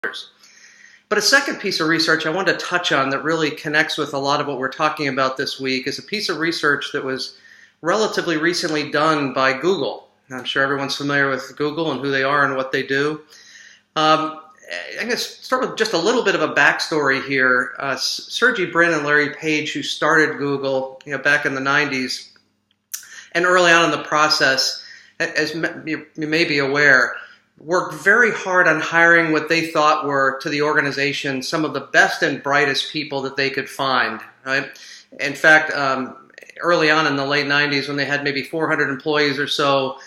But a second piece of research I wanted to touch on that really connects with a lot of what we're talking about this week is a piece of research that was relatively recently done by Google. I'm sure everyone's familiar with Google and who they are and what they do. I'm going to start with just a little bit of a backstory here. Sergey Brin and Larry Page, who started Google back in the 90s, and early on in the process, as you may be aware, worked very hard on hiring what they thought were, to the organization, some of the best and brightest people that they could find. Right? In fact, early on in the late 90s, when they had maybe 400 employees or so,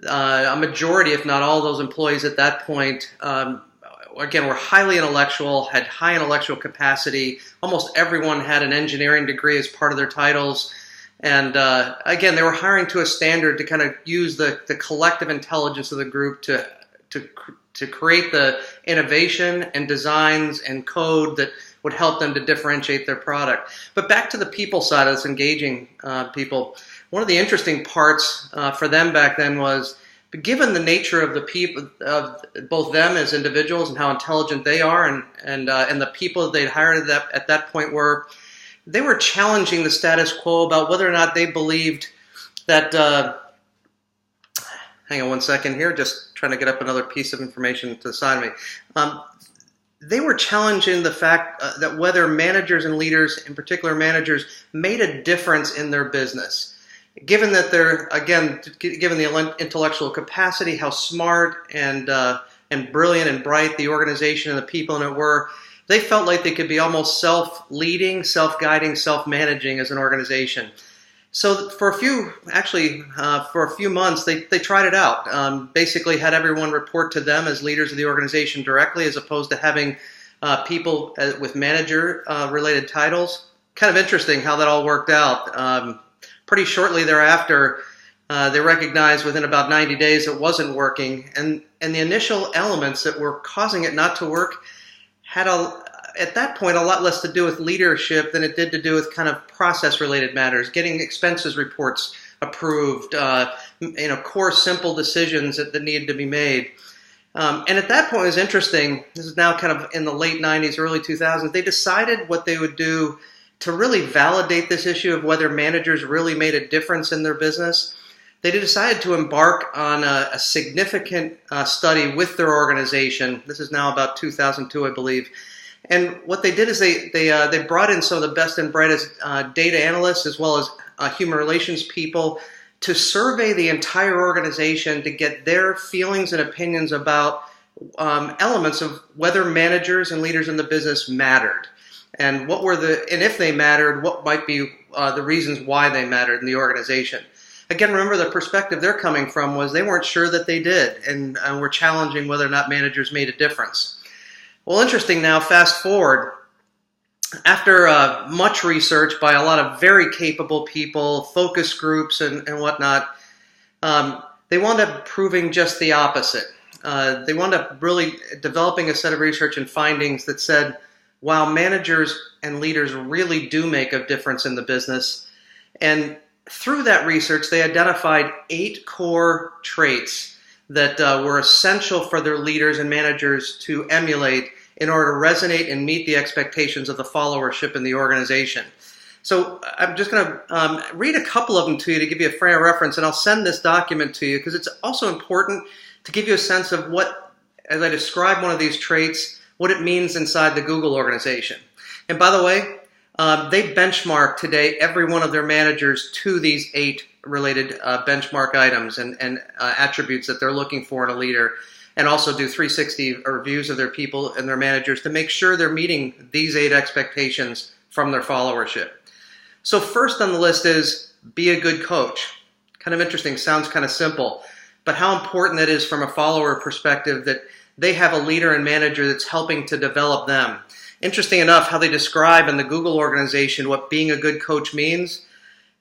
a majority, if not all of those employees at that point, again, were highly intellectual, had high intellectual capacity. Almost everyone had an engineering degree as part of their titles. And again, they were hiring to a standard to kind of use the collective intelligence of the group to create the innovation and designs and code that would help them to differentiate their product. But back to the people side of this, engaging people. One of the interesting parts for them back then was, given the nature of the people, of both them as individuals and how intelligent they are, and the people that they'd hired at that point they were challenging the status quo about whether or not they believed that. Hang on one second here, just trying to get up another piece of information to the side of me. They were challenging the fact that whether managers and leaders, in particular managers, made a difference in their business. Given that they're, again, given the intellectual capacity, how smart and brilliant and bright the organization and the people in it were, they felt like they could be almost self-leading, self-guiding, self-managing as an organization. So for a few months, they tried it out. Basically had everyone report to them as leaders of the organization directly, as opposed to having people with manager-related titles. Kind of interesting how that all worked out. Pretty shortly thereafter, they recognized within about 90 days it wasn't working, and the initial elements that were causing it not to work had at that point a lot less to do with leadership than it did to do with kind of process-related matters, getting expenses reports approved, core simple decisions that needed to be made. And at that point, it was interesting. This is now kind of in the late 90s, early 2000s. They decided what they would do to really validate this issue of whether managers really made a difference in their business. They decided to embark on a significant study with their organization. This is now about 2002, I believe. And what they did is they brought in some of the best and brightest data analysts as well as human relations people to survey the entire organization to get their feelings and opinions about elements of whether managers and leaders in the business mattered. And and if they mattered, what might be the reasons why they mattered in the organization. Again, remember the perspective they're coming from was they weren't sure that they did, and were challenging whether or not managers made a difference. Well, interesting now, fast forward. After much research by a lot of very capable people, focus groups and whatnot, they wound up proving just the opposite. They wound up really developing a set of research and findings that said, while managers and leaders really do make a difference in the business, and through that research, they identified 8 core traits that were essential for their leaders and managers to emulate in order to resonate and meet the expectations of the followership in the organization. So I'm just going to read a couple of them to you to give you a frame of reference, and I'll send this document to you because it's also important to give you a sense of what, as I describe one of these traits, what it means inside the Google organization. And by the way, they benchmark today every one of their managers to these 8 related benchmark items and attributes that they're looking for in a leader, and also do 360 reviews of their people and their managers to make sure they're meeting these 8 expectations from their followership. So first on the list is be a good coach. Kind of interesting, sounds kind of simple, but how important that is from a follower perspective that they have a leader and manager that's helping to develop them. Interesting enough, how they describe in the Google organization what being a good coach means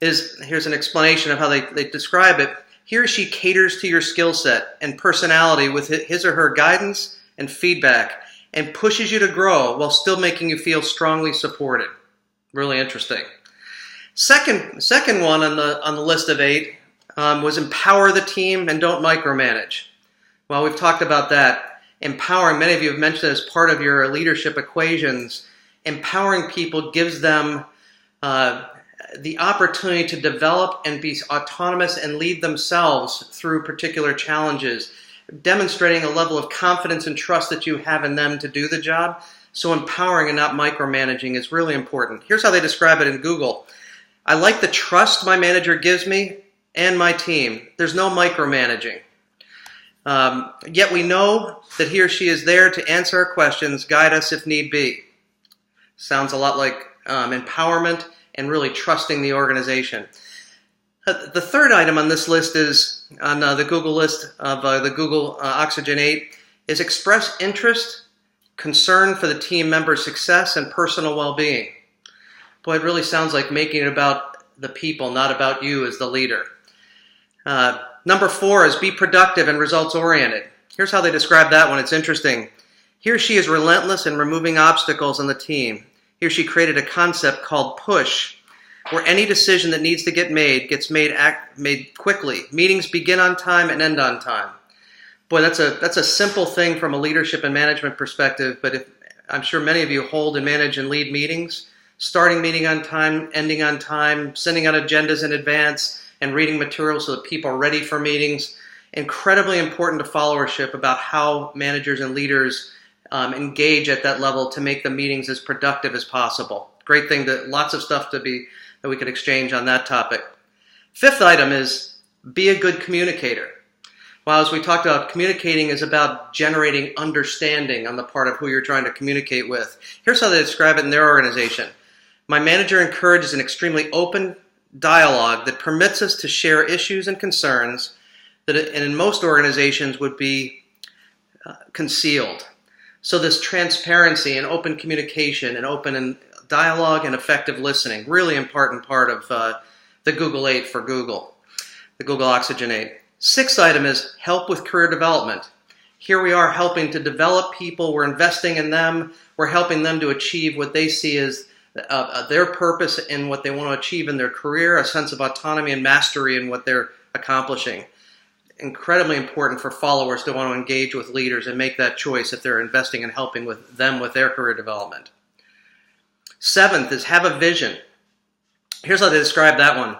is, here's an explanation of how they describe it. He or she caters to your skill set and personality with his or her guidance and feedback and pushes you to grow while still making you feel strongly supported. Really interesting. Second one on the list of 8 was empower the team and don't micromanage. Well, we've talked about that. Empowering, many of you have mentioned as part of your leadership equations, empowering people gives them the opportunity to develop and be autonomous and lead themselves through particular challenges, demonstrating a level of confidence and trust that you have in them to do the job. So empowering and not micromanaging is really important. Here's how they describe it in Google. I like the trust my manager gives me and my team. There's no micromanaging. Yet we know that he or she is there to answer our questions, guide us if need be. Sounds a lot like empowerment and really trusting the organization. The third item on this list is, on the Google list of the Google Oxygen 8, is express interest, concern for the team member's success, and personal well-being. Boy, it really sounds like making it about the people, not about you as the leader. Number 4 is be productive and results-oriented. Here's how they describe that one. It's interesting. He or she is relentless in removing obstacles on the team. He or she created a concept called push, where any decision that needs to get made gets made quickly. Meetings begin on time and end on time. Boy, that's a simple thing from a leadership and management perspective, but I'm sure many of you hold and manage and lead meetings, starting meeting on time, ending on time, sending out agendas in advance, and reading materials so that people are ready for meetings. Incredibly important to followership about how managers and leaders engage at that level to make the meetings as productive as possible. Great thing, lots of stuff that we could exchange on that topic. 5th item is be a good communicator. Well, as we talked about, communicating is about generating understanding on the part of who you're trying to communicate with. Here's how they describe it in their organization. My manager encourages an extremely open dialogue that permits us to share issues and concerns that in most organizations would be concealed. So this transparency and open communication and open dialogue and effective listening, really important part of the Google 8 for Google, the Google Oxygen 8. 6th item is help with career development. Here we are helping to develop people. We're investing in them. We're helping them to achieve what they see as their purpose and what they want to achieve in their career, a sense of autonomy and mastery in what they're accomplishing. Incredibly important for followers to want to engage with leaders and make that choice if they're investing and helping with them with their career development. 7th is have a vision. Here's how they describe that one.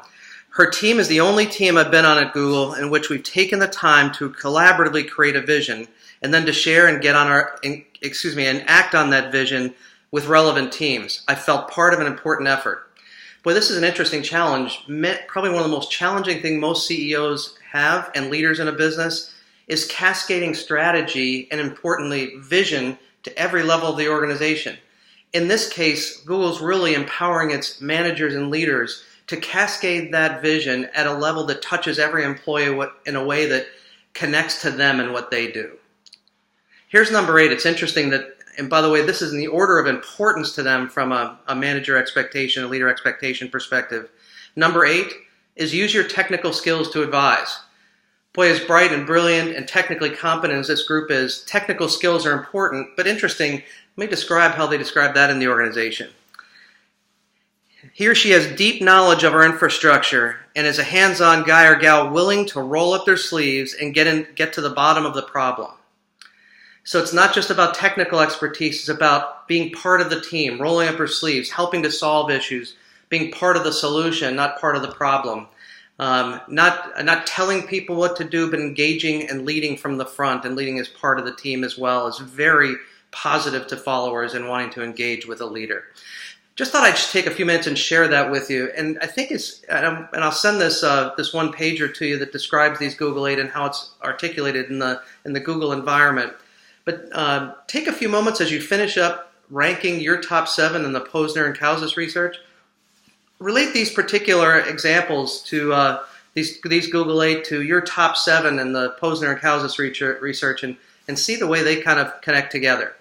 Her team is the only team I've been on at Google in which we've taken the time to collaboratively create a vision and then to share and and act on that vision with relevant teams. I felt part of an important effort. Boy, this is an interesting challenge. Probably one of the most challenging things most CEOs have and leaders in a business is cascading strategy and, importantly, vision to every level of the organization. In this case, Google's really empowering its managers and leaders to cascade that vision at a level that touches every employee in a way that connects to them and what they do. Here's number 8. It's interesting that, and by the way, this is in the order of importance to them from a manager expectation, a leader expectation perspective. Number 8 is use your technical skills to advise. Boy, as bright and brilliant and technically competent as this group is, technical skills are important, but interesting. Let me describe how they describe that in the organization. He or she has deep knowledge of our infrastructure and is a hands-on guy or gal willing to roll up their sleeves and get to the bottom of the problem. So it's not just about technical expertise, it's about being part of the team, rolling up her sleeves, helping to solve issues, being part of the solution, not part of the problem. Not telling people what to do, but engaging and leading from the front and leading as part of the team as well is very positive to followers and wanting to engage with a leader. Just thought I'd just take a few minutes and share that with you. And I think and I'll send this one pager to you that describes these Google 8 and how it's articulated in the Google environment. But take a few moments as you finish up ranking your top 7 in the Pozner and Kouses Research. Relate these particular examples to these Google 8 to your top 7 in the Pozner and Kouses Research and see the way they kind of connect together.